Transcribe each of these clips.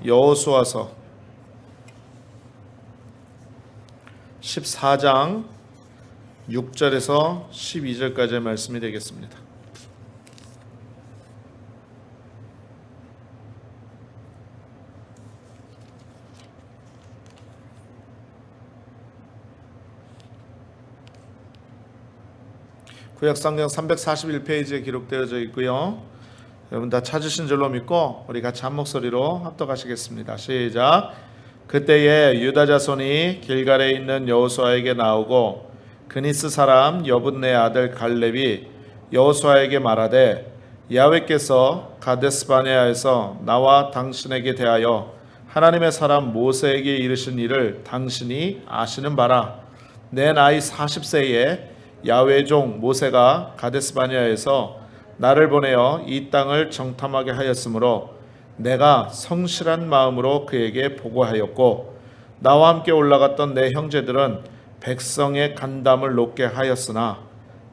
여호수아서 14장 6절에서 12절까지의 말씀이 되겠습니다. 구약성경 341페이지에 기록되어져 있고요. 여러분 다 찾으신 줄로 믿고 우리 같이 한 목소리로 합독하시겠습니다. 시작. 그때에 유다 자손이 길갈에 있는 여호수아에게 나오고 그니스 사람 여분네 아들 갈렙이 여호수아에게 말하되 야훼께서 가데스바네아에서 나와 당신에게 대하여 하나님의 사람 모세에게 이르신 일을 당신이 아시는 바라. 내 나이 40세에 야훼 종 모세가 가데스바네아에서 나를 보내어 이 땅을 정탐하게 하였으므로 내가 성실한 마음으로 그에게 보고하였고 나와 함께 올라갔던 내 형제들은 백성의 간담을 높게 하였으나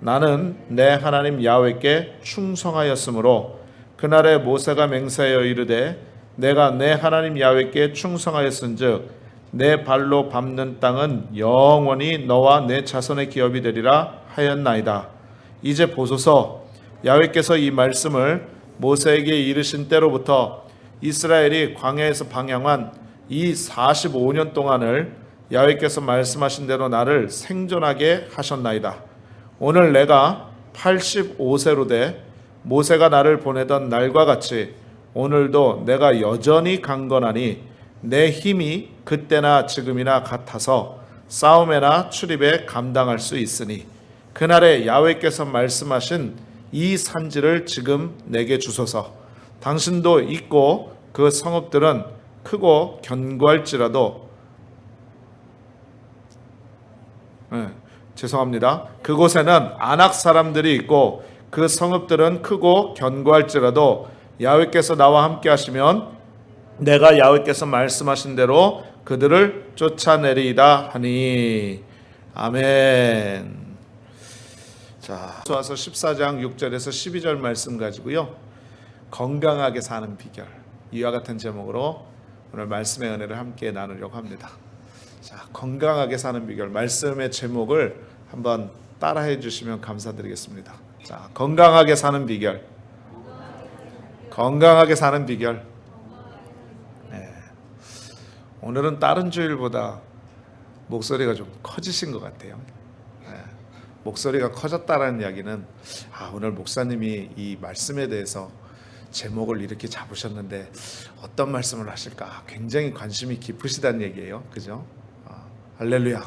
나는 내 하나님 야훼께 충성하였으므로 그날에 모세가 맹세하여 이르되 내가 내 하나님 야훼께 충성하였은즉 내 발로 밟는 땅은 영원히 너와 내 자손의 기업이 되리라 하였나이다. 이제 보소서, 야훼께서 이 말씀을 모세에게 이르신 때로부터 이스라엘이 광야에서 방향한 이 45년 동안을 야훼께서 말씀하신 대로 나를 생존하게 하셨나이다. 오늘 내가 85세로 돼 모세가 나를 보내던 날과 같이 오늘도 내가 여전히 강건하니 내 힘이 그때나 지금이나 같아서 싸움에나 출입에 감당할 수 있으니 그날에 야훼께서 말씀하신 이 산지를 지금 내게 주소서. 당신도 있고 그 성읍들은 크고 견고할지라도 죄송합니다. 그곳에는 아낙 사람들이 있고 그 성읍들은 크고 견고할지라도 야훼께서 나와 함께 하시면 내가 야훼께서 말씀하신 대로 그들을 쫓아내리이다 하니. 아멘. 자, 여호수아서 14장 6절에서 12절 말씀 가지고요. 건강하게 사는 비결, 이와 같은 제목으로 오늘 말씀의 은혜를 함께 나누려고 합니다. 자, 건강하게 사는 비결, 말씀의 제목을 한번 따라해 주시면 감사드리겠습니다. 자, 건강하게 사는 비결. 건강하게 사는 비결. 네. 오늘은 다른 주일보다 목소리가 좀 커지신 것 같아요. 네. 목소리가 커졌다라는 이야기는 오늘 목사님이 이 말씀에 대해서 제목을 이렇게 잡으셨는데 어떤 말씀을 하실까 굉장히 관심이 깊으시다는 얘기예요. 그죠? 할렐루야.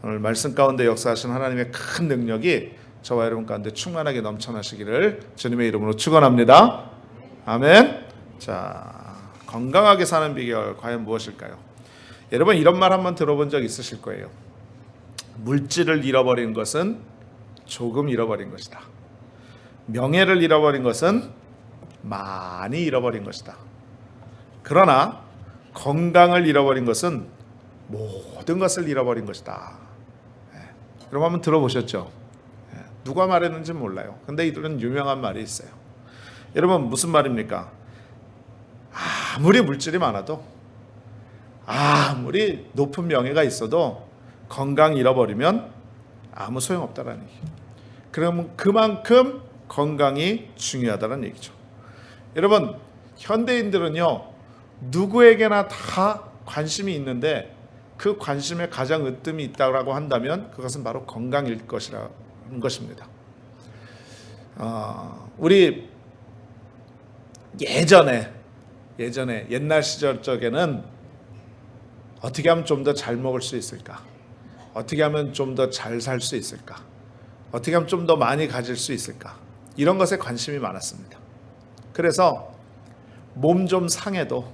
오늘 말씀 가운데 역사하신 하나님의 큰 능력이 저와 여러분 가운데 충만하게 넘쳐나시기를 주님의 이름으로 축원합니다. 아멘. 자, 건강하게 사는 비결 과연 무엇일까요? 여러분 이런 말 한번 들어본 적 있으실 거예요. 물질을 잃어버린 것은 조금 잃어버린 것이다. 명예를 잃어버린 것은 많이 잃어버린 것이다. 그러나 건강을 잃어버린 것은 모든 것을 잃어버린 것이다. 여러분 한번 들어보셨죠? 누가 말했는지 몰라요. 근데 이들은 유명한 말이 있어요. 여러분 무슨 말입니까? 아무리 물질이 많아도 아무리 높은 명예가 있어도 건강 잃어버리면 아무 소용없다라는 얘기예요. 그러면 그만큼 건강이 중요하다는 얘기죠. 여러분 현대인들은요 누구에게나 다 관심이 있는데 그 관심에 가장 으뜸이 있다고 한다면 그것은 바로 건강일 것이라는 것입니다. 우리 예전에 옛날 시절 적에는 어떻게 하면 좀 더 잘 먹을 수 있을까? 어떻게 하면 좀 더 잘 살 수 있을까? 어떻게 하면 좀 더 많이 가질 수 있을까? 이런 것에 관심이 많았습니다. 그래서 몸 좀 상해도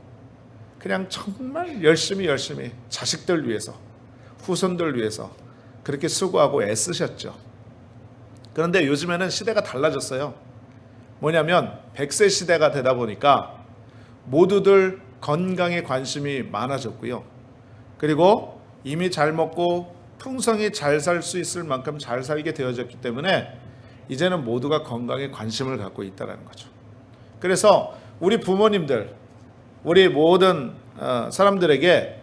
그냥 정말 열심히 자식들 위해서, 후손들 위해서 그렇게 수고하고 애쓰셨죠. 그런데 요즘에는 시대가 달라졌어요. 뭐냐면 100세 시대가 되다 보니까 모두들 건강에 관심이 많아졌고요. 그리고 이미 잘 먹고 풍성히 잘 살 수 있을 만큼 잘 살게 되어졌기 때문에 이제는 모두가 건강에 관심을 갖고 있다는 거죠. 그래서 우리 부모님들 우리 모든 사람들에게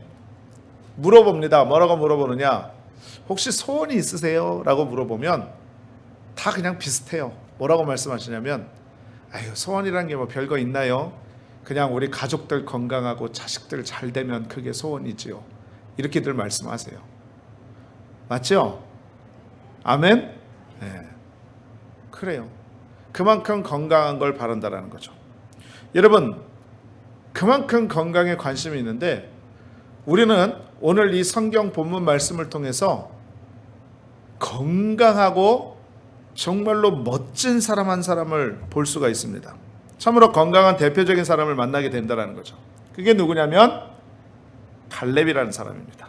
물어봅니다. 뭐라고 물어보느냐? 혹시 소원이 있으세요? 라고 물어보면 다 그냥 비슷해요. 뭐라고 말씀하시냐면 아유, 소원이란 게 뭐 별거 있나요? 그냥 우리 가족들 건강하고 자식들 잘 되면 그게 소원이지요. 이렇게들 말씀하세요. 맞죠? 아멘? 네. 그래요. 그만큼 건강한 걸 바란다라는 거죠. 여러분, 그만큼 건강에 관심이 있는데 우리는 오늘 이 성경 본문 말씀을 통해서 건강하고 정말로 멋진 사람 한 사람을 볼 수가 있습니다. 참으로 건강한 대표적인 사람을 만나게 된다는 거죠. 그게 누구냐면 갈렙이라는 사람입니다.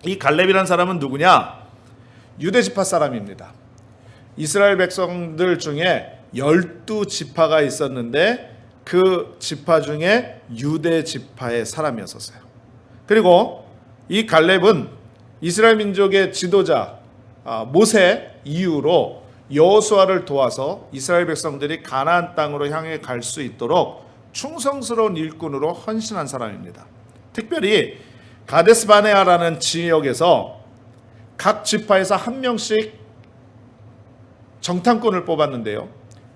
이 갈렙이라는 사람은 누구냐? 유대지파 사람입니다. 이스라엘 백성들 중에 12지파가 있었는데 그 지파 중에 유대지파의 사람이었어요. 그리고 이 갈렙은 이스라엘 민족의 지도자 모세 이후로 여호수아를 도와서 이스라엘 백성들이 가나안 땅으로 향해 갈 수 있도록 충성스러운 일꾼으로 헌신한 사람입니다. 특별히 가데스 바네아라는 지역에서 각 지파에서 한 명씩 정탐꾼을 뽑았는데요.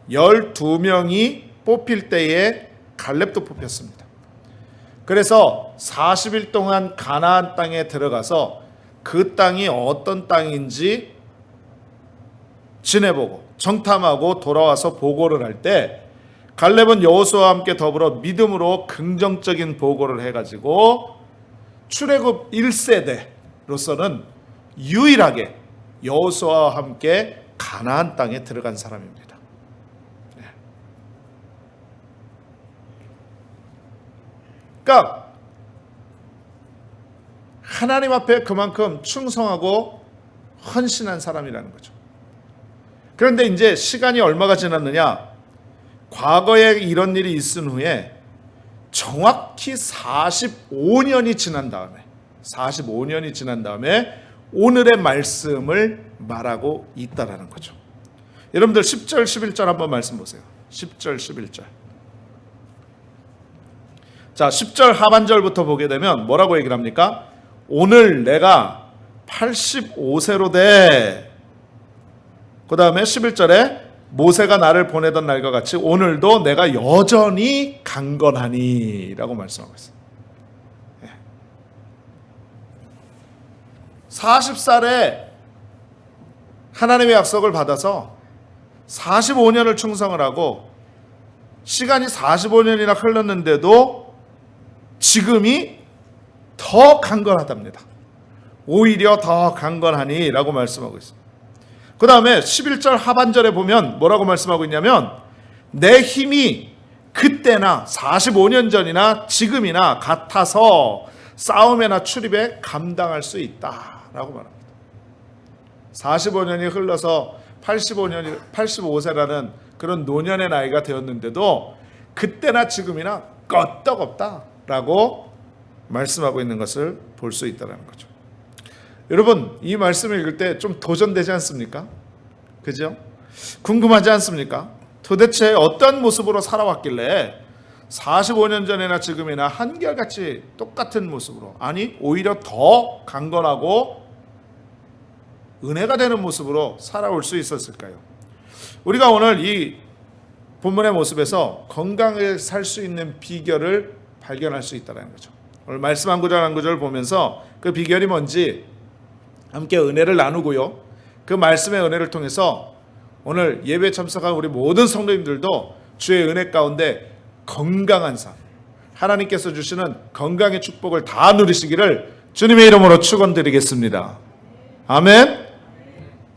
12명이 뽑힐 때에 갈렙도 뽑혔습니다. 그래서 40일 동안 가나안 땅에 들어가서 그 땅이 어떤 땅인지 지내보고 정탐하고 돌아와서 보고를 할 때 갈렙은 여호수아와 함께 더불어 믿음으로 긍정적인 보고를 해가지고 출애굽 1세대로서는 유일하게 여호수아와 함께 가나안 땅에 들어간 사람입니다. 그러니까 하나님 앞에 그만큼 충성하고 헌신한 사람이라는 거죠. 그런데 이제 시간이 얼마가 지났느냐? 과거에 이런 일이 있은 후에 정확히 45년이 지난 다음에 오늘의 말씀을 말하고 있다라는 거죠. 여러분들 10절 11절 한번 말씀 보세요. 10절 11절. 자, 10절 하반절부터 보게 되면 뭐라고 얘기를 합니까? 오늘 내가 85세로 돼. 그 다음에 11절에 모세가 나를 보내던 날과 같이 오늘도 내가 여전히 강건하니 라고 말씀하고 있어요. 40살에 하나님의 약속을 받아서 45년을 충성을 하고 시간이 45년이나 흘렀는데도 지금이 더 강건하답니다. 오히려 더 강건하니 라고 말씀하고 있습니다. 그 다음에 11절 하반절에 보면 뭐라고 말씀하고 있냐면 내 힘이 그때나 45년 전이나 지금이나 같아서 싸움에나 출입에 감당할 수 있다라고 말합니다. 45년이 흘러서 85세라는 그런 노년의 나이가 되었는데도 그때나 지금이나 끄떡없다라고 말씀하고 있는 것을 볼 수 있다는 거죠. 여러분, 이 말씀을 읽을 때 좀 도전되지 않습니까? 그죠? 궁금하지 않습니까? 도대체 어떤 모습으로 살아왔길래 45년 전이나 지금이나 한결같이 똑같은 모습으로, 아니 오히려 더 강건하고 은혜가 되는 모습으로 살아올 수 있었을까요? 우리가 오늘 이 본문의 모습에서 건강하게 살 수 있는 비결을 발견할 수 있다는 거죠. 오늘 말씀 한 구절 한 구절 보면서 그 비결이 뭔지 함께 은혜를 나누고요. 그 말씀의 은혜를 통해서 오늘 예배 참석한 우리 모든 성도님들도 주의 은혜 가운데 건강한 삶, 하나님께서 주시는 건강의 축복을 다 누리시기를 주님의 이름으로 축원드리겠습니다. 아멘.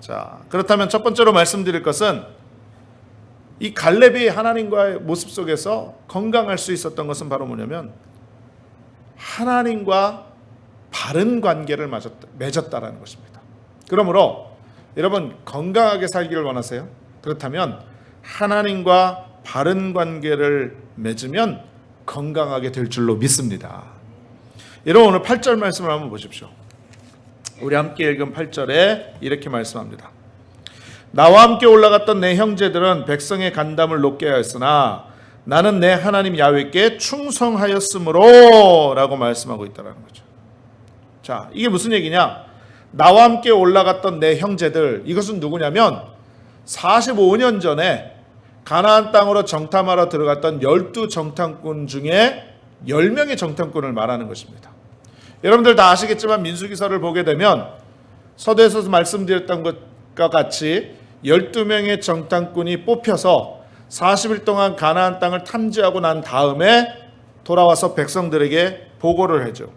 자, 그렇다면 첫 번째로 말씀드릴 것은 이 갈렙이 하나님과의 모습 속에서 건강할 수 있었던 것은 바로 뭐냐면 하나님과 바른 관계를 맺었다라는 것입니다. 그러므로 여러분 건강하게 살기를 원하세요? 그렇다면 하나님과 바른 관계를 맺으면 건강하게 될 줄로 믿습니다. 여러분 오늘 8절 말씀을 한번 보십시오. 우리 함께 읽은 8절에 이렇게 말씀합니다. 나와 함께 올라갔던 내 형제들은 백성의 간담을 높게 하였으나 나는 내 하나님 야훼께 충성하였으므로 라고 말씀하고 있다는 거죠. 자, 이게 무슨 얘기냐? 나와 함께 올라갔던 내 형제들, 이것은 누구냐면 45년 전에 가나안 땅으로 정탐하러 들어갔던 12정탐꾼 중에 10명의 정탐꾼을 말하는 것입니다. 여러분들 다 아시겠지만 민수기서를 보게 되면 서두에서 말씀드렸던 것과 같이 12명의 정탐꾼이 뽑혀서 40일 동안 가나안 땅을 탐지하고 난 다음에 돌아와서 백성들에게 보고를 하죠.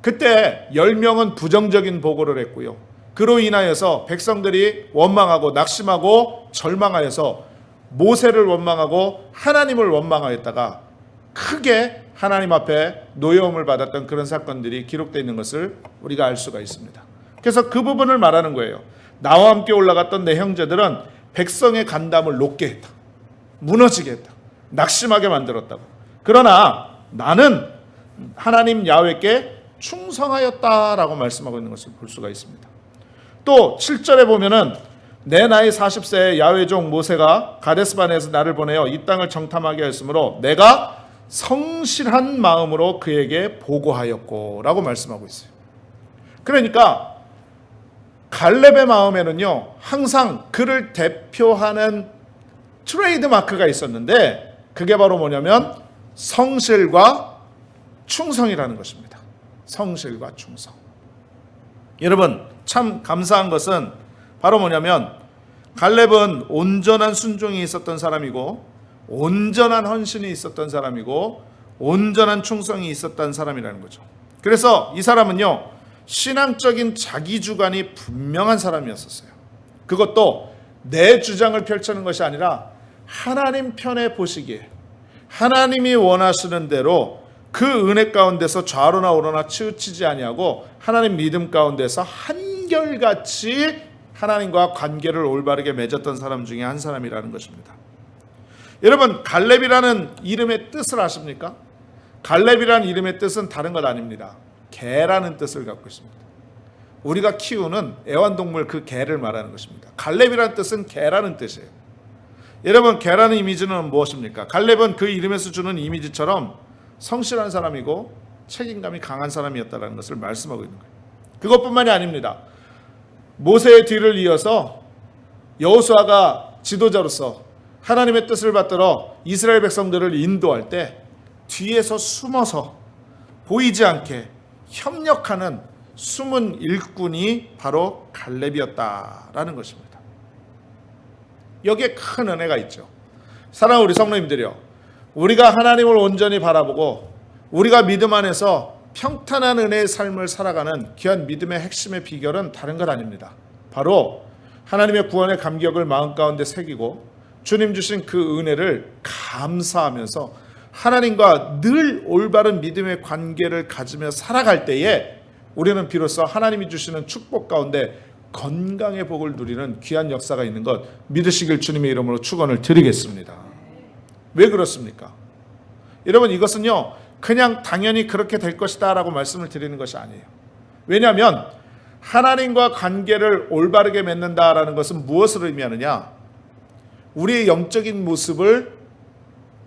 그때 10명은 부정적인 보고를 했고요. 그로 인하여서 백성들이 원망하고 낙심하고 절망하여서 모세를 원망하고 하나님을 원망하였다가 크게 하나님 앞에 노여움을 받았던 그런 사건들이 기록되어 있는 것을 우리가 알 수가 있습니다. 그래서 그 부분을 말하는 거예요. 나와 함께 올라갔던 내 형제들은 백성의 간담을 높게 했다. 무너지게 했다. 낙심하게 만들었다고. 그러나 나는 하나님 야훼께 충성하였다라고 말씀하고 있는 것을 볼 수가 있습니다. 또 7절에 보면은 내 나이 40세에 야훼 종 모세가 가데스바네에서 나를 보내어 이 땅을 정탐하게 하였으므로 내가 성실한 마음으로 그에게 보고하였고 라고 말씀하고 있어요. 그러니까 갈렙의 마음에는요 항상 그를 대표하는 트레이드 마크가 있었는데 그게 바로 뭐냐면 성실과 충성이라는 것입니다. 성실과 충성. 여러분 참 감사한 것은 바로 뭐냐면 갈렙은 온전한 순종이 있었던 사람이고 온전한 헌신이 있었던 사람이고 온전한 충성이 있었던 사람이라는 거죠. 그래서 이 사람은요 신앙적인 자기주관이 분명한 사람이었었어요. 그것도 내 주장을 펼치는 것이 아니라 하나님 편에 보시기에 하나님이 원하시는 대로 그 은혜 가운데서 좌로나 우로나 치우치지 아니하고 하나님 믿음 가운데서 한결같이 하나님과 관계를 올바르게 맺었던 사람 중에 한 사람이라는 것입니다. 여러분 갈렙이라는 이름의 뜻을 아십니까? 갈렙이라는 이름의 뜻은 다른 것 아닙니다. 개라는 뜻을 갖고 있습니다. 우리가 키우는 애완동물 그 개를 말하는 것입니다. 갈렙이라는 뜻은 개라는 뜻이에요. 여러분 개라는 이미지는 무엇입니까? 갈렙은 그 이름에서 주는 이미지처럼 성실한 사람이고 책임감이 강한 사람이었다는 것을 말씀하고 있는 거예요. 그것뿐만이 아닙니다. 모세의 뒤를 이어서 여호수아가 지도자로서 하나님의 뜻을 받들어 이스라엘 백성들을 인도할 때 뒤에서 숨어서 보이지 않게 협력하는 숨은 일꾼이 바로 갈렙이었다라는 것입니다. 여기에 큰 은혜가 있죠. 사랑하는 우리 성도님들이요, 우리가 하나님을 온전히 바라보고 우리가 믿음 안에서 평탄한 은혜의 삶을 살아가는 귀한 믿음의 핵심의 비결은 다른 것 아닙니다. 바로 하나님의 구원의 감격을 마음 가운데 새기고 주님 주신 그 은혜를 감사하면서 하나님과 늘 올바른 믿음의 관계를 가지며 살아갈 때에 우리는 비로소 하나님이 주시는 축복 가운데 건강의 복을 누리는 귀한 역사가 있는 것 믿으시길 주님의 이름으로 축원을 드리겠습니다. 왜 그렇습니까? 여러분 이것은요 그냥 당연히 그렇게 될 것이다 라고 말씀을 드리는 것이 아니에요. 왜냐하면 하나님과 관계를 올바르게 맺는다라는 것은 무엇을 의미하느냐? 우리의 영적인 모습을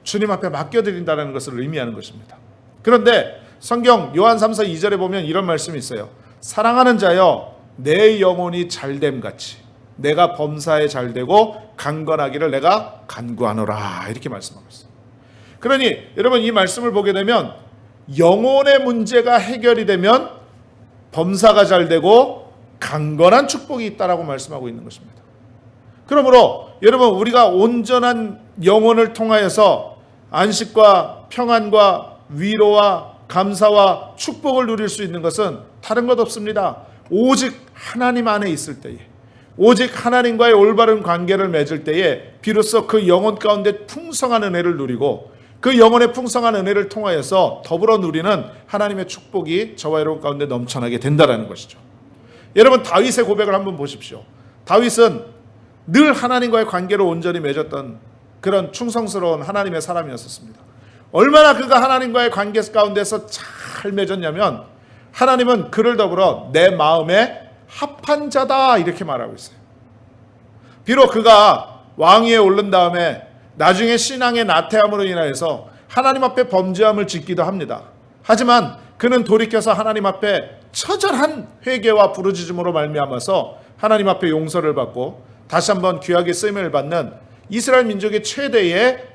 주님 앞에 맡겨드린다는 것을 의미하는 것입니다. 그런데 성경 요한 3서 2절에 보면 이런 말씀이 있어요. 사랑하는 자여 내 영혼이 잘됨 같이 내가 범사에 잘되고 강건하기를 내가 간구하노라 이렇게 말씀하고 있어요. 그러니 여러분 이 말씀을 보게 되면 영혼의 문제가 해결이 되면 범사가 잘되고 강건한 축복이 있다라고 말씀하고 있는 것입니다. 그러므로 여러분 우리가 온전한 영혼을 통하여서 안식과 평안과 위로와 감사와 축복을 누릴 수 있는 것은 다른 것 없습니다. 오직 하나님 안에 있을 때에 오직 하나님과의 올바른 관계를 맺을 때에 비로소 그 영혼 가운데 풍성한 은혜를 누리고 그 영혼의 풍성한 은혜를 통하여서 더불어 누리는 하나님의 축복이 저와 여러분 가운데 넘쳐나게 된다는 것이죠. 여러분 다윗의 고백을 한번 보십시오. 다윗은 늘 하나님과의 관계를 온전히 맺었던 그런 충성스러운 하나님의 사람이었습니다. 얼마나 그가 하나님과의 관계 가운데서 잘 맺었냐면 하나님은 그를 더불어 내 마음에 합한 자다 이렇게 말하고 있어요. 비록 그가 왕위에 오른 다음에 나중에 신앙의 나태함으로 인하여서 하나님 앞에 범죄함을 짓기도 합니다. 하지만 그는 돌이켜서 하나님 앞에 처절한 회개와 부르짖음으로 말미암아서 하나님 앞에 용서를 받고 다시 한번 귀하게 쓰임을 받는 이스라엘 민족의 최대의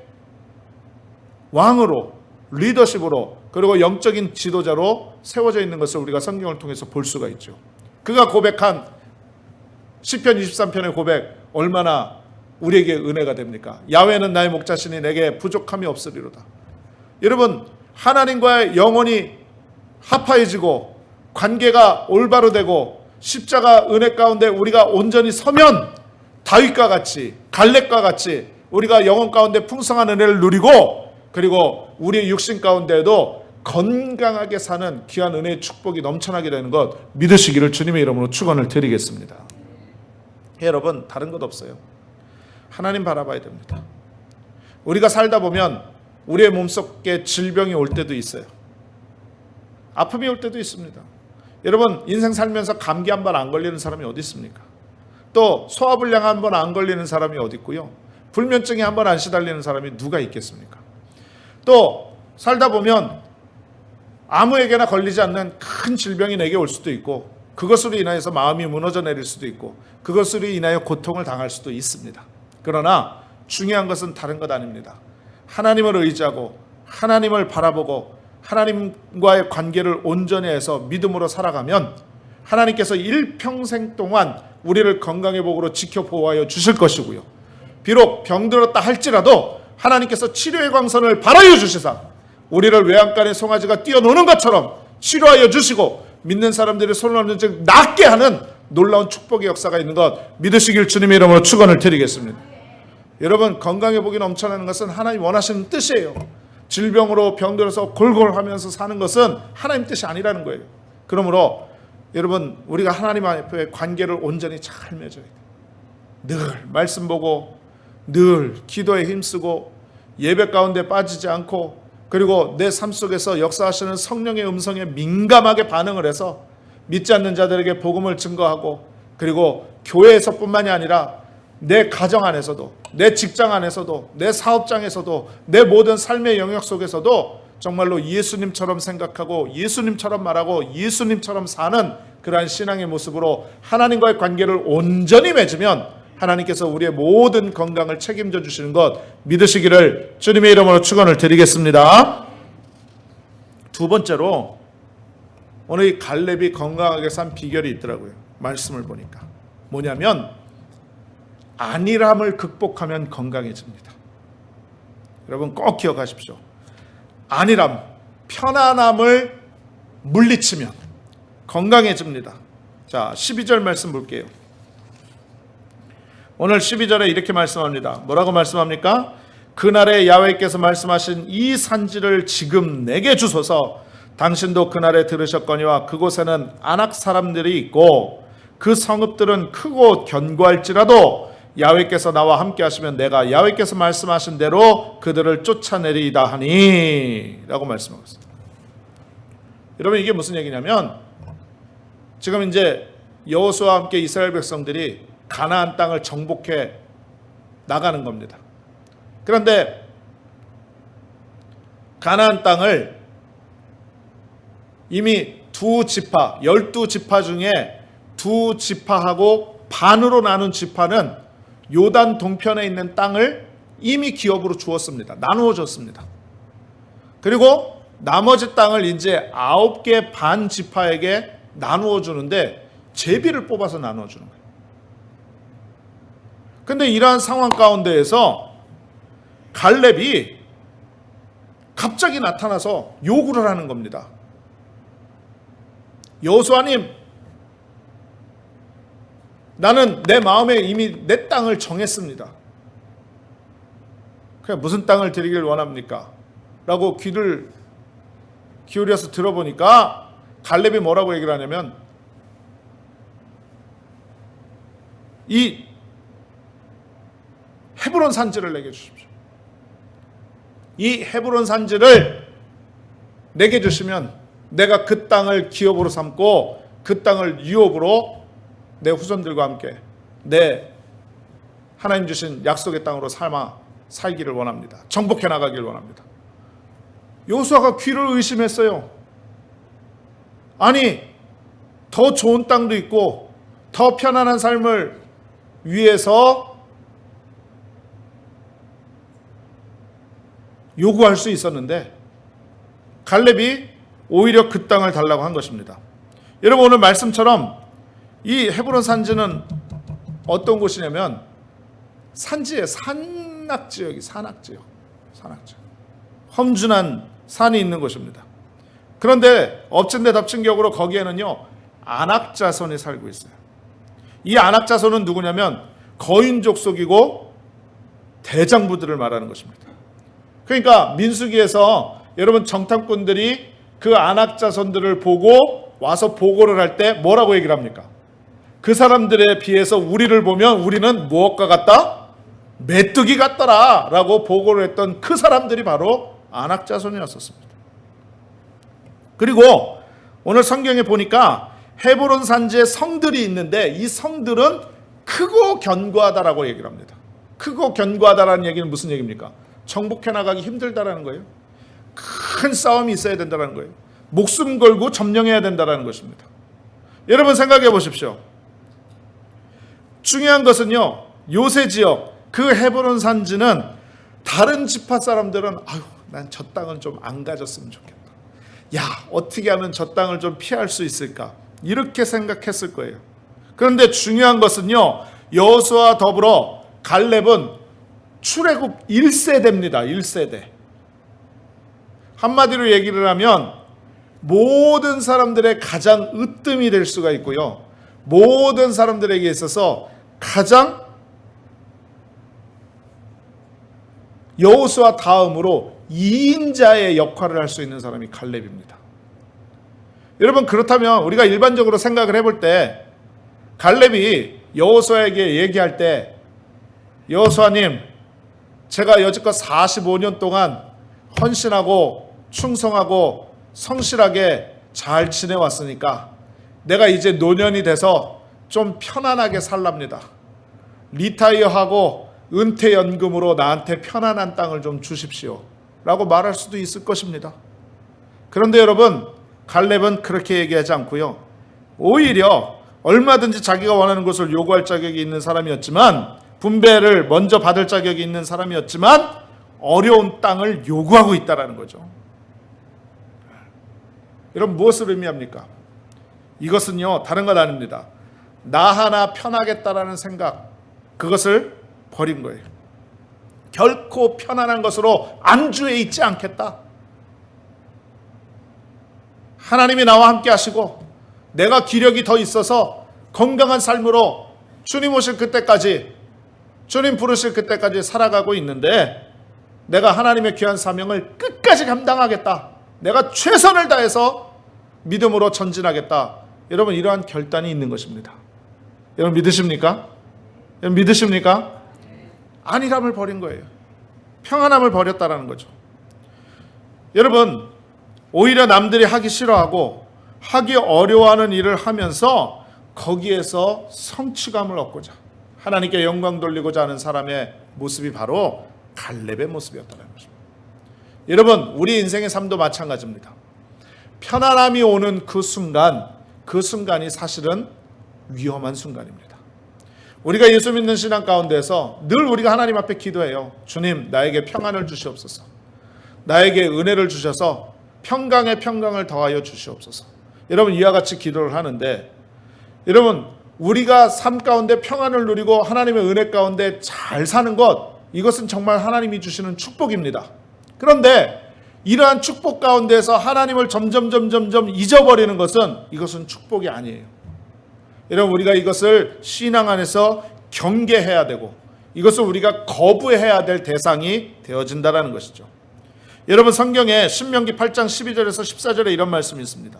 왕으로, 리더십으로, 그리고 영적인 지도자로 세워져 있는 것을 우리가 성경을 통해서 볼 수가 있죠. 그가 고백한 시편 23편의 고백, 얼마나 우리에게 은혜가 됩니까? 야훼는 나의 목자시니 내게 부족함이 없으리로다. 여러분, 하나님과의 영혼이 합하여지고 관계가 올바로 되고 십자가 은혜 가운데 우리가 온전히 서면 다윗과 같이, 갈렙과 같이 우리가 영혼 가운데 풍성한 은혜를 누리고, 그리고 우리의 육신 가운데에도 건강하게 사는 귀한 은혜의 축복이 넘쳐나게 되는 것 믿으시기를 주님의 이름으로 축원을 드리겠습니다. 여러분, 다른 것 없어요. 하나님 바라봐야 됩니다. 우리가 살다 보면 우리의 몸속에 질병이 올 때도 있어요. 아픔이 올 때도 있습니다. 여러분, 인생 살면서 감기 한 번 안 걸리는 사람이 어디 있습니까? 또 소화불량 한 번 안 걸리는 사람이 어디 있고요. 불면증에 한 번 안 시달리는 사람이 누가 있겠습니까? 또 살다 보면 아무에게나 걸리지 않는 큰 질병이 내게 올 수도 있고, 그것으로 인하여서 마음이 무너져 내릴 수도 있고, 그것으로 인하여 고통을 당할 수도 있습니다. 그러나 중요한 것은 다른 것 아닙니다. 하나님을 의지하고 하나님을 바라보고 하나님과의 관계를 온전히 해서 믿음으로 살아가면 하나님께서 일평생 동안 우리를 건강의 복으로 지켜 보호하여 주실 것이고요. 비록 병들었다 할지라도 하나님께서 치료의 광선을 발하여 주시사 우리를 외양간의 송아지가 뛰어노는 것처럼 치료하여 주시고 믿는 사람들의 손을 없는 즉 낫게 하는 놀라운 축복의 역사가 있는 것 믿으시길 주님의 이름으로 축원을 드리겠습니다. 여러분, 건강의 복이 넘쳐나는 것은 하나님 원하시는 뜻이에요. 질병으로 병들어서 골골하면서 사는 것은 하나님 뜻이 아니라는 거예요. 그러므로 여러분, 우리가 하나님 앞에 관계를 온전히 잘 맺어야 돼요. 늘 말씀 보고 늘 기도에 힘쓰고 예배 가운데 빠지지 않고, 그리고 내 삶 속에서 역사하시는 성령의 음성에 민감하게 반응을 해서 믿지 않는 자들에게 복음을 증거하고, 그리고 교회에서뿐만이 아니라 내 가정 안에서도, 내 직장 안에서도, 내 사업장에서도, 내 모든 삶의 영역 속에서도 정말로 예수님처럼 생각하고 예수님처럼 말하고 예수님처럼 사는 그러한 신앙의 모습으로 하나님과의 관계를 온전히 맺으면 하나님께서 우리의 모든 건강을 책임져 주시는 것 믿으시기를 주님의 이름으로 축원을 드리겠습니다. 두 번째로 오늘 이 갈렙이 건강하게 산 비결이 있더라고요. 말씀을 보니까 뭐냐면 안일함을 극복하면 건강해집니다. 여러분 꼭 기억하십시오. 안일함, 편안함을 물리치면 건강해집니다. 자, 12절 말씀 볼게요. 오늘 12절에 이렇게 말씀합니다. 뭐라고 말씀합니까? 그날에 야훼께서 말씀하신 이 산지를 지금 내게 주소서. 당신도 그날에 들으셨거니와 그곳에는 아낙 사람들이 있고 그 성읍들은 크고 견고할지라도 야훼께서 나와 함께 하시면 내가 야훼께서 말씀하신 대로 그들을 쫓아내리이다 하니 라고 말씀하고 있습니다. 여러분, 이게 무슨 얘기냐면 지금 이제 여호수아와 함께 이스라엘 백성들이 가나안 땅을 정복해 나가는 겁니다. 그런데 가나안 땅을 이미 두 지파, 12지파 중에 두 지파하고 반으로 나눈 지파는 요단 동편에 있는 땅을 이미 기업으로 주었습니다. 나누어 줬습니다. 그리고 나머지 땅을 이제 9개 반 지파에게 나누어 주는데 제비를 뽑아서 나누어 주는 거예요. 근데 이러한 상황 가운데에서 갈렙이 갑자기 나타나서 요구를 하는 겁니다. 여호수아님, 나는 내 마음에 이미 내 땅을 정했습니다. 그냥 무슨 땅을 드리길 원합니까? 라고 귀를 기울여서 들어보니까 갈렙이 뭐라고 얘기를 하냐면 이 헤브론 산지를 내게 주십시오. 이 헤브론 산지를 내게 주시면 내가 그 땅을 기업으로 삼고 그 땅을 유업으로 내 후손들과 함께 내 하나님 주신 약속의 땅으로 삼아 살기를 원합니다. 정복해 나가길 원합니다. 여호수아가 귀를 의심했어요. 아니, 더 좋은 땅도 있고 더 편안한 삶을 위해서 요구할 수 있었는데 갈렙이 오히려 그 땅을 달라고 한 것입니다. 여러분, 오늘 말씀처럼 이 헤브론 산지는 어떤 곳이냐면 산지의 산악지역이 산악지역. 험준한 산이 있는 곳입니다. 그런데 엎친 데 덮친 격으로 거기에는요 안악자손이 살고 있어요. 이 안악자손은 누구냐면 거인족 속이고 대장부들을 말하는 것입니다. 그러니까 민수기에서 여러분 정탐꾼들이 그 안악자손들을 보고 와서 보고를 할 때 뭐라고 얘기를 합니까? 그 사람들에 비해서 우리를 보면 우리는 무엇과 같다? 메뚜기 같더라 라고 보고를 했던 그 사람들이 바로 안악자손이었습니다. 그리고 오늘 성경에 보니까 헤브론 산지에 성들이 있는데 이 성들은 크고 견고하다라고 얘기를 합니다. 크고 견고하다라는 얘기는 무슨 얘기입니까? 정복해 나가기 힘들다라는 거예요. 큰 싸움이 있어야 된다는 거예요. 목숨 걸고 점령해야 된다는 것입니다. 여러분 생각해 보십시오. 중요한 것은요, 요새 지역 그 헤브론 산지는 다른 지파 사람들은 아유, 난 저 땅은 좀 안 가졌으면 좋겠다. 야, 어떻게 하면 저 땅을 좀 피할 수 있을까? 이렇게 생각했을 거예요. 그런데 중요한 것은요, 여호수아와 더불어 갈렙은 출애굽 1세대입니다. 1세대. 한마디로 얘기를 하면 모든 사람들의 가장 으뜸이 될 수가 있고요, 모든 사람들에게 있어서 가장 여호수아 다음으로 2인자의 역할을 할 수 있는 사람이 갈렙입니다. 여러분, 그렇다면 우리가 일반적으로 생각을 해볼 때 갈렙이 여호수아에게 얘기할 때 여호수아님, 제가 여지껏 45년 동안 헌신하고 충성하고 성실하게 잘 지내왔으니까 내가 이제 노년이 돼서 좀 편안하게 살랍니다. 리타이어하고 은퇴연금으로 나한테 편안한 땅을 좀 주십시오 라고 말할 수도 있을 것입니다. 그런데 여러분, 갈렙은 그렇게 얘기하지 않고요, 오히려 얼마든지 자기가 원하는 것을 요구할 자격이 있는 사람이었지만, 분배를 먼저 받을 자격이 있는 사람이었지만 어려운 땅을 요구하고 있다는 거죠. 여러분, 무엇을 의미합니까? 이것은요, 다른 것 아닙니다. 나 하나 편하겠다라는 생각, 그것을 버린 거예요. 결코 편안한 것으로 안주해 있지 않겠다. 하나님이 나와 함께 하시고 내가 기력이 더 있어서 건강한 삶으로 주님 오실 그때까지, 주님 부르실 그때까지 살아가고 있는데 내가 하나님의 귀한 사명을 끝까지 감당하겠다. 내가 최선을 다해서 믿음으로 전진하겠다. 여러분, 이러한 결단이 있는 것입니다. 여러분 믿으십니까? 여러분 믿으십니까? 안일함을 버린 거예요. 평안함을 버렸다라는 거죠. 여러분, 오히려 남들이 하기 싫어하고 하기 어려워하는 일을 하면서 거기에서 성취감을 얻고자, 하나님께 영광 돌리고자 하는 사람의 모습이 바로 갈렙의 모습이었다는 것입니다. 여러분, 우리 인생의 삶도 마찬가지입니다. 편안함이 오는 그 순간이 사실은 위험한 순간입니다. 우리가 예수 믿는 신앙 가운데서 늘 우리가 하나님 앞에 기도해요. 주님, 나에게 평안을 주시옵소서. 나에게 은혜를 주셔서 평강에 평강을 더하여 주시옵소서. 여러분, 이와 같이 기도를 하는데, 여러분, 우리가 삶 가운데 평안을 누리고 하나님의 은혜 가운데 잘 사는 것, 이것은 정말 하나님이 주시는 축복입니다. 그런데 이러한 축복 가운데서 하나님을 점점 잊어버리는 것은, 이것은 축복이 아니에요. 여러분, 우리가 이것을 신앙 안에서 경계해야 되고 이것을 우리가 거부해야 될 대상이 되어진다는 것이죠. 여러분, 성경에 신명기 8장 12절에서 14절에 이런 말씀이 있습니다.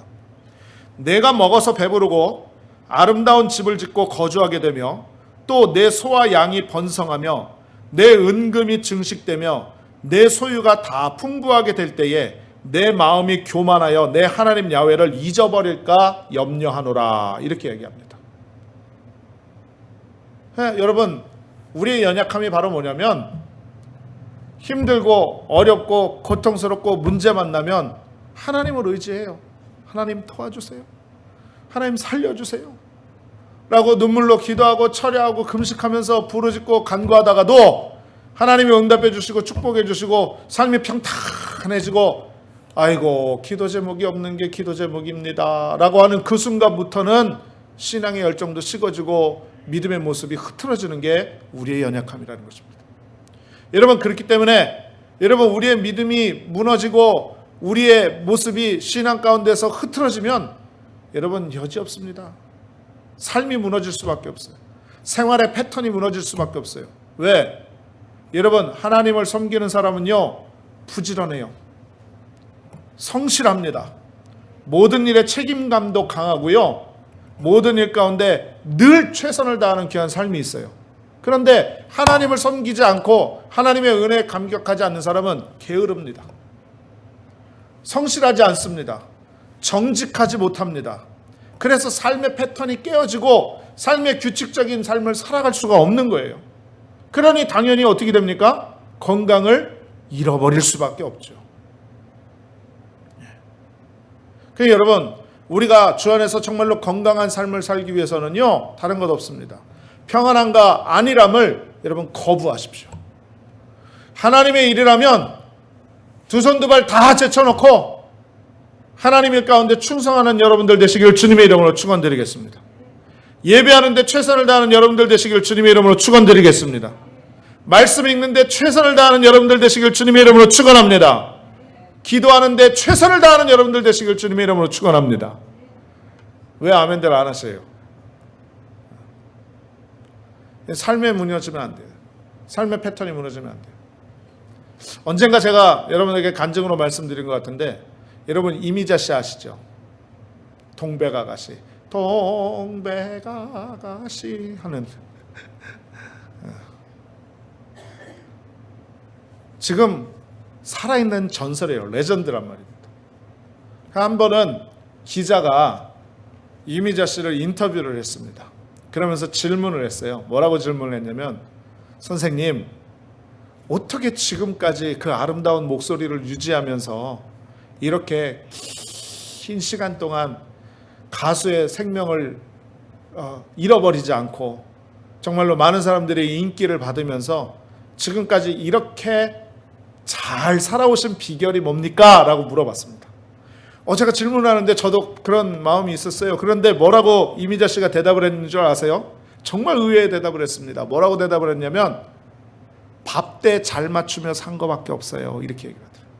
내가 먹어서 배부르고 아름다운 집을 짓고 거주하게 되며 또 내 소와 양이 번성하며 내 은금이 증식되며 내 소유가 다 풍부하게 될 때에 내 마음이 교만하여 내 하나님 야훼를 잊어버릴까 염려하노라. 이렇게 얘기합니다. 여러분, 우리의 연약함이 바로 뭐냐면 힘들고 어렵고 고통스럽고 문제 만나면 하나님을 의지해요. 하나님 도와주세요. 하나님 살려주세요. 라고 눈물로 기도하고 철야하고 금식하면서 부르짖고 간구하다가도 하나님이 응답해 주시고 축복해 주시고 삶이 평탄해지고 아이고 기도 제목이 없는 게 기도 제목입니다 라고 하는 그 순간부터는 신앙의 열정도 식어지고 믿음의 모습이 흐트러지는 게 우리의 연약함이라는 것입니다. 여러분, 그렇기 때문에 여러분, 우리의 믿음이 무너지고 우리의 모습이 신앙 가운데서 흐트러지면 여러분 여지없습니다. 삶이 무너질 수밖에 없어요. 생활의 패턴이 무너질 수밖에 없어요. 왜? 여러분, 하나님을 섬기는 사람은요 부지런해요. 성실합니다. 모든 일에 책임감도 강하고요, 모든 일 가운데 늘 최선을 다하는 귀한 삶이 있어요. 그런데 하나님을 섬기지 않고 하나님의 은혜에 감격하지 않는 사람은 게으릅니다. 성실하지 않습니다. 정직하지 못합니다. 그래서 삶의 패턴이 깨어지고 삶의 규칙적인 삶을 살아갈 수가 없는 거예요. 그러니 당연히 어떻게 됩니까? 건강을 잃어버릴 수밖에 없죠. 그러니까 여러분, 우리가 주 안에서 정말로 건강한 삶을 살기 위해서는요 다른 것 없습니다. 평안함과 안일함을 여러분 거부하십시오. 하나님의 일이라면 두 손 두 발 다 제쳐놓고 하나님의 가운데 충성하는 여러분들 되시길 주님의 이름으로 축원드리겠습니다. 예배하는데 최선을 다하는 여러분들 되시길 주님의 이름으로 축원드리겠습니다. 말씀 읽는데 최선을 다하는 여러분들 되시길 주님의 이름으로 축원합니다. 기도하는데 최선을 다하는 여러분들 되시길 주님의 이름으로 축원합니다. 왜 아멘들 안 하세요? 삶에 무너지면 안 돼요. 삶의 패턴이 무너지면 안 돼요. 언젠가 제가 여러분에게 간증으로 말씀드린 것 같은데, 여러분 이미자 씨 아시죠? 동백아가씨, 동백아가씨 하는 지금 살아있는 전설이에요. 레전드란 말입니다. 한 번은 기자가 이미자 씨를 인터뷰를 했습니다. 그러면서 질문을 했어요. 뭐라고 질문을 했냐면, 선생님, 어떻게 지금까지 그 아름다운 목소리를 유지하면서 이렇게 긴 시간 동안 가수의 생명을 잃어버리지 않고 정말로 많은 사람들의 인기를 받으면서 지금까지 이렇게 잘 살아오신 비결이 뭡니까? 라고 물어봤습니다. 제가 질문을 하는데 저도 그런 마음이 있었어요. 그런데 뭐라고 이미자 씨가 대답을 했는 줄 아세요? 정말 의외의 대답을 했습니다. 뭐라고 대답을 했냐면, 밥때 잘 맞추며 산 거밖에 없어요. 이렇게 얘기를 하더라고요.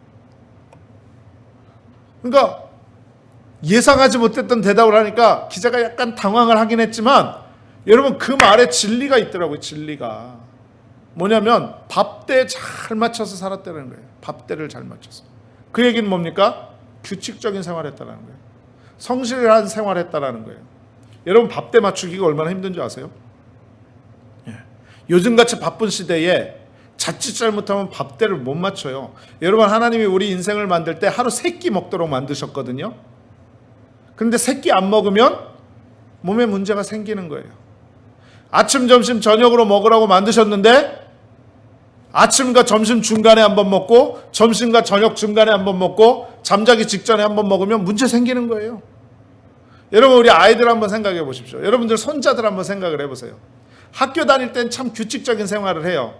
그러니까 예상하지 못했던 대답을 하니까 기자가 약간 당황을 하긴 했지만, 여러분 그 말에 진리가 있더라고요. 진리가 뭐냐면 밥때 잘 맞춰서 살았다는 거예요. 밥때를 잘 맞춰서. 그 얘기는 뭡니까? 규칙적인 생활했다는 거예요. 성실한 생활했다는 거예요. 여러분 밥때 맞추기가 얼마나 힘든 줄 아세요? 요즘같이 바쁜 시대에 자칫 잘못하면 밥때를 못 맞춰요. 여러분, 하나님이 우리 인생을 만들 때 하루 3끼 먹도록 만드셨거든요. 그런데 3끼 안 먹으면 몸에 문제가 생기는 거예요. 아침, 점심, 저녁으로 먹으라고 만드셨는데 아침과 점심 중간에 한번 먹고 점심과 저녁 중간에 한번 먹고 잠자기 직전에 한번 먹으면 문제 생기는 거예요. 여러분, 우리 아이들 한번 생각해 보십시오. 여러분들 손자들 한번 생각을 해보세요. 학교 다닐 땐 참 규칙적인 생활을 해요.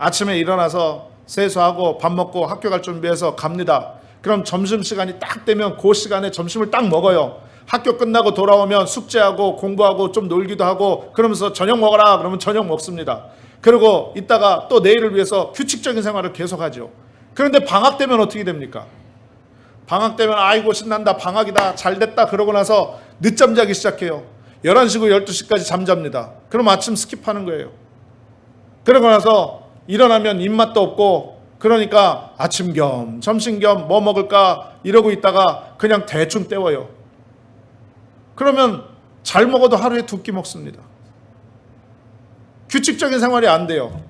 아침에 일어나서 세수하고 밥 먹고 학교 갈 준비해서 갑니다. 그럼 점심시간이 딱 되면 그 시간에 점심을 딱 먹어요. 학교 끝나고 돌아오면 숙제하고 공부하고 좀 놀기도 하고 그러면서 저녁 먹어라 그러면 저녁 먹습니다. 그리고 이따가 또 내일을 위해서 규칙적인 생활을 계속하죠. 그런데 방학 되면 어떻게 됩니까? 방학 되면 아이고 신난다, 방학이다, 잘됐다 그러고 나서 늦잠 자기 시작해요. 11시고 12시까지 잠잡니다. 그럼 아침 스킵하는 거예요. 그러고 나서 일어나면 입맛도 없고, 그러니까 아침 겸 점심 겸 뭐 먹을까 이러고 있다가 그냥 대충 때워요. 그러면 잘 먹어도 하루에 2끼 먹습니다. 규칙적인 생활이 안 돼요.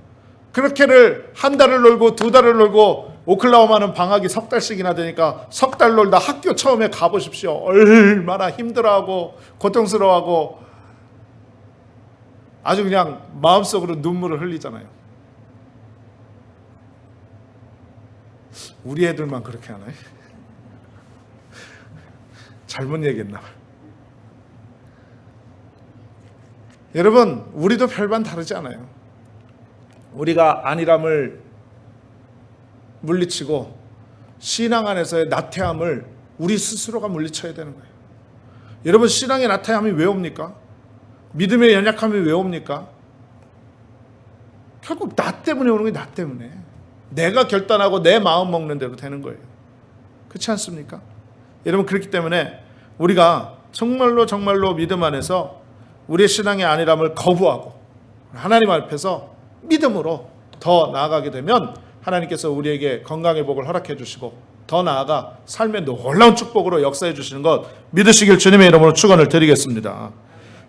그렇게를 한 달을 놀고 2달을 놀고, 오클라호마는 방학이 3달씩이나 되니까 3달 놀다 학교 처음에 가보십시오. 얼마나 힘들어하고 고통스러워하고 아주 그냥 마음속으로 눈물을 흘리잖아요. 우리 애들만 그렇게 하나요? 잘못 얘기했나 봐요. 여러분, 우리도 별반 다르지 않아요. 우리가 안일함을 물리치고 신앙 안에서의 나태함을 우리 스스로가 물리쳐야 되는 거예요. 여러분, 신앙의 나태함이 왜 옵니까? 믿음의 연약함이 왜 옵니까? 결국 나 때문에 오는 게 나 때문에. 내가 결단하고 내 마음 먹는 대로 되는 거예요. 그렇지 않습니까? 여러분, 그렇기 때문에 우리가 정말로 믿음 안에서 우리의 신앙의 안일함을 거부하고 하나님 앞에서 믿음으로 더 나아가게 되면 하나님께서 우리에게 건강의 복을 허락해 주시고 더 나아가 삶의 놀라운 축복으로 역사해 주시는 것 믿으시길 주님의 이름으로 축원을 드리겠습니다.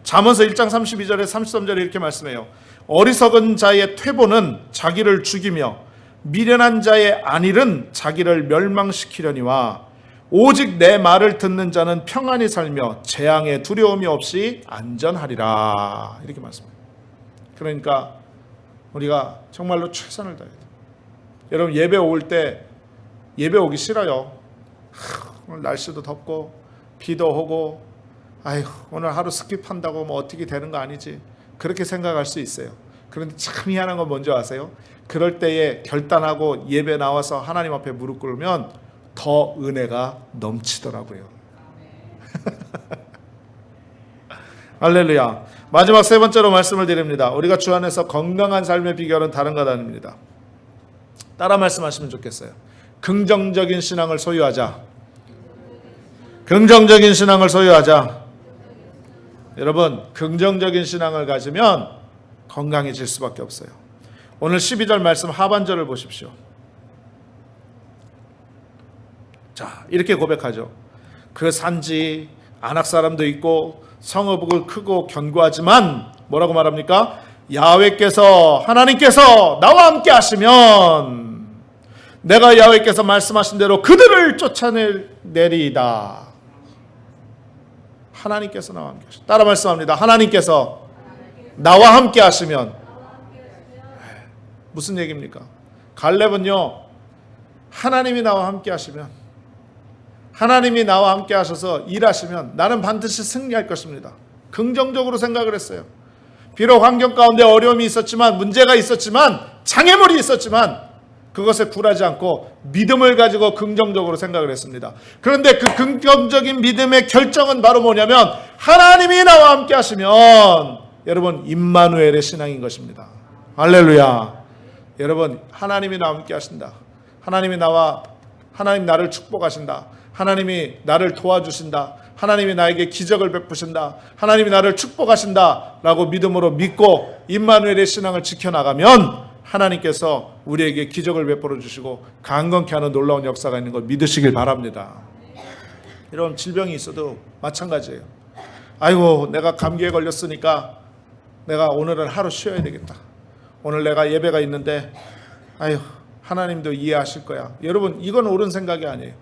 잠언서 1장 32절에 33절에 이렇게 말씀해요. 어리석은 자의 퇴보는 자기를 죽이며 미련한 자의 안일은 자기를 멸망시키려니와 오직 내 말을 듣는 자는 평안히 살며 재앙의 두려움이 없이 안전하리라. 이렇게 말씀해요. 그러니까 우리가 정말로 최선을 다해야 돼요. 여러분, 예배 올 때 예배 오기 싫어요. 오늘 날씨도 덥고 비도 오고 오늘 하루 스킵한다고 뭐 어떻게 되는 거 아니지, 그렇게 생각할 수 있어요. 그런데 참 희한한 건 뭔지 아세요? 그럴 때에 결단하고 예배 나와서 하나님 앞에 무릎 꿇으면 더 은혜가 넘치더라고요. 할렐루야. 마지막 세 번째로 말씀을 드립니다. 우리가 주 안에서 건강한 삶의 비결은 다른 것 아닙니다. 따라 말씀하시면 좋겠어요. 긍정적인 신앙을 소유하자. 긍정적인 신앙을 소유하자. 여러분, 긍정적인 신앙을 가지면 건강해질 수밖에 없어요. 오늘 12절 말씀 하반절을 보십시오. 자, 이렇게 고백하죠. 그 산지 안악 사람도 있고 성읍을 크고 견고하지만 뭐라고 말합니까? 야훼께서, 하나님께서 나와 함께 하시면 내가 야훼께서 말씀하신 대로 그들을 쫓아내리이다. 하나님께서 나와 함께 하시면, 따라 말씀합니다. 하나님께서 나와 함께 하시면. 무슨 얘기입니까? 갈렙은요, 하나님이 나와 함께 하시면, 하나님이 나와 함께 하셔서 일하시면 나는 반드시 승리할 것입니다. 긍정적으로 생각을 했어요. 비록 환경 가운데 어려움이 있었지만, 문제가 있었지만, 장애물이 있었지만 그것에 굴하지 않고 믿음을 가지고 긍정적으로 생각을 했습니다. 그런데 그 긍정적인 믿음의 결정은 바로 뭐냐면 하나님이 나와 함께 하시면, 여러분, 임마누엘의 신앙인 것입니다. 할렐루야. 여러분, 하나님이 나와 함께 하신다. 하나님 나를 축복하신다. 하나님이 나를 도와주신다. 하나님이 나에게 기적을 베푸신다. 하나님이 나를 축복하신다 라고 믿음으로 믿고 임마누엘의 신앙을 지켜나가면 하나님께서 우리에게 기적을 베풀어 주시고 강건케 하는 놀라운 역사가 있는 걸 믿으시길 바랍니다. 이런 질병이 있어도 마찬가지예요. 아이고, 내가 감기에 걸렸으니까 내가 오늘은 하루 쉬어야 되겠다. 오늘 내가 예배가 있는데 하나님도 이해하실 거야. 여러분, 이건 옳은 생각이 아니에요.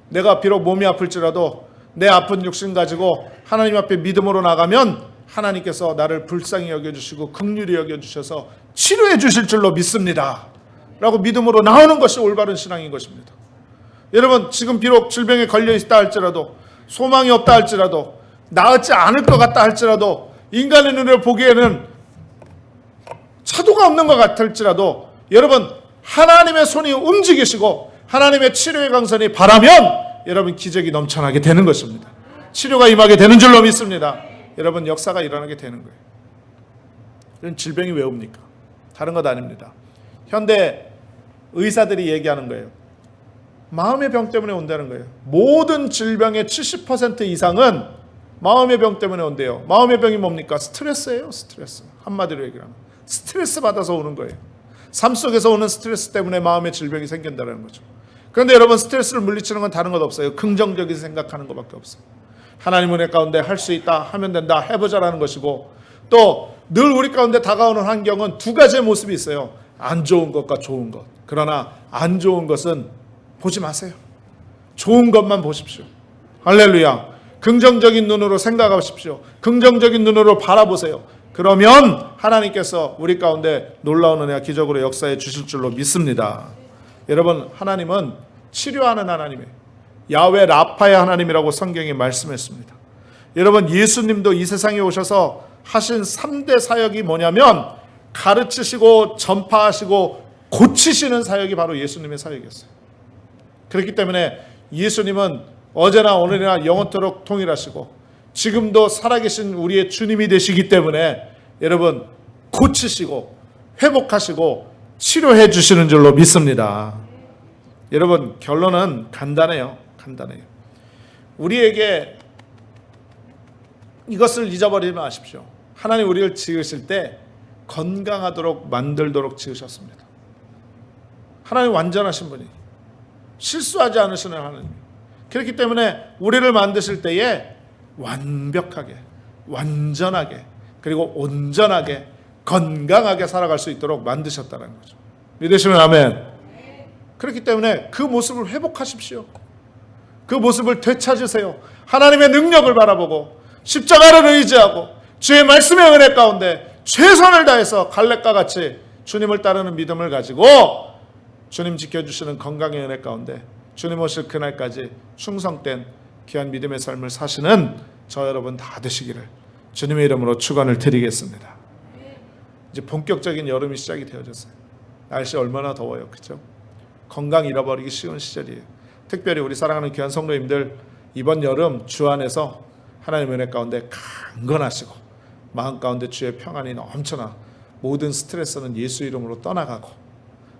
내가 비록 몸이 아플지라도 내 아픈 육신 가지고 하나님 앞에 믿음으로 나가면 하나님께서 나를 불쌍히 여겨주시고 긍휼히 여겨주셔서 치료해 주실 줄로 믿습니다 라고 믿음으로 나오는 것이 올바른 신앙인 것입니다. 여러분, 지금 비록 질병에 걸려 있다 할지라도, 소망이 없다 할지라도, 나았지 않을 것 같다 할지라도, 인간의 눈으로 보기에는 차도가 없는 것 같을지라도, 여러분, 하나님의 손이 움직이시고 하나님의 치료의 강선이 바라면 여러분, 기적이 넘쳐나게 되는 것입니다. 치료가 임하게 되는 줄로 믿습니다. 여러분, 역사가 일어나게 되는 거예요. 이런 질병이 왜 옵니까? 다른 것 아닙니다. 현대 의사들이 얘기하는 거예요. 마음의 병 때문에 온다는 거예요. 모든 질병의 70% 이상은 마음의 병 때문에 온대요. 마음의 병이 뭡니까? 스트레스예요. 스트레스. 한마디로 얘기하면 스트레스 받아서 오는 거예요. 삶 속에서 오는 스트레스 때문에 마음의 질병이 생긴다는 거죠. 그런데 여러분, 스트레스를 물리치는 건 다른 것 없어요. 긍정적인 생각하는 것밖에 없어요. 하나님 은혜 가운데 할 수 있다, 하면 된다, 해보자라는 것이고, 또 늘 우리 가운데 다가오는 환경은 두 가지의 모습이 있어요. 안 좋은 것과 좋은 것. 그러나 안 좋은 것은 보지 마세요. 좋은 것만 보십시오. 할렐루야. 긍정적인 눈으로 생각하십시오. 긍정적인 눈으로 바라보세요. 그러면 하나님께서 우리 가운데 놀라운 은혜와 기적으로 역사해 주실 줄로 믿습니다. 여러분, 하나님은 치료하는 하나님이에요. 야훼 라파의 하나님이라고 성경이 말씀했습니다. 여러분, 예수님도 이 세상에 오셔서 하신 3대 사역이 뭐냐면 가르치시고 전파하시고 고치시는 사역이 바로 예수님의 사역이었어요. 그렇기 때문에 예수님은 어제나 오늘이나 영원토록 동일하시고 지금도 살아계신 우리의 주님이 되시기 때문에 여러분, 고치시고 회복하시고 치료해 주시는 줄로 믿습니다. 여러분, 결론은 간단해요. 간단해요. 우리에게 이것을 잊어버리지 마십시오. 하나님 우리를 지으실 때 건강하도록 만들도록 지으셨습니다. 하나님 완전하신 분이, 실수하지 않으시는 하나님. 그렇기 때문에 우리를 만드실 때에 완벽하게, 완전하게, 그리고 온전하게, 건강하게 살아갈 수 있도록 만드셨다는 거죠. 믿으시면 아멘. 그렇기 때문에 그 모습을 회복하십시오. 그 모습을 되찾으세요. 하나님의 능력을 바라보고 십자가를 의지하고 주의 말씀의 은혜 가운데 최선을 다해서 갈렙과 같이 주님을 따르는 믿음을 가지고 주님 지켜주시는 건강의 은혜 가운데 주님 오실 그날까지 충성된 귀한 믿음의 삶을 사시는 저 여러분 다 되시기를 주님의 이름으로 축원을 드리겠습니다. 이제 본격적인 여름이 시작이 되어졌어요. 날씨 얼마나 더워요, 그렇죠? 건강 잃어버리기 쉬운 시절이에요. 특별히 우리 사랑하는 귀한 성도님들, 이번 여름 주 안에서 하나님의 은혜 가운데 강건하시고 마음 가운데 주의 평안이 넘쳐나 모든 스트레스는 예수 이름으로 떠나가고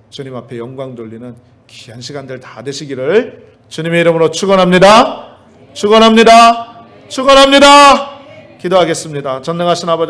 주님 앞에 영광 돌리는 귀한 시간들 다 되시기를 주님의 이름으로 축원합니다. 축원합니다. 축원합니다. 기도하겠습니다. 전능하신 아버지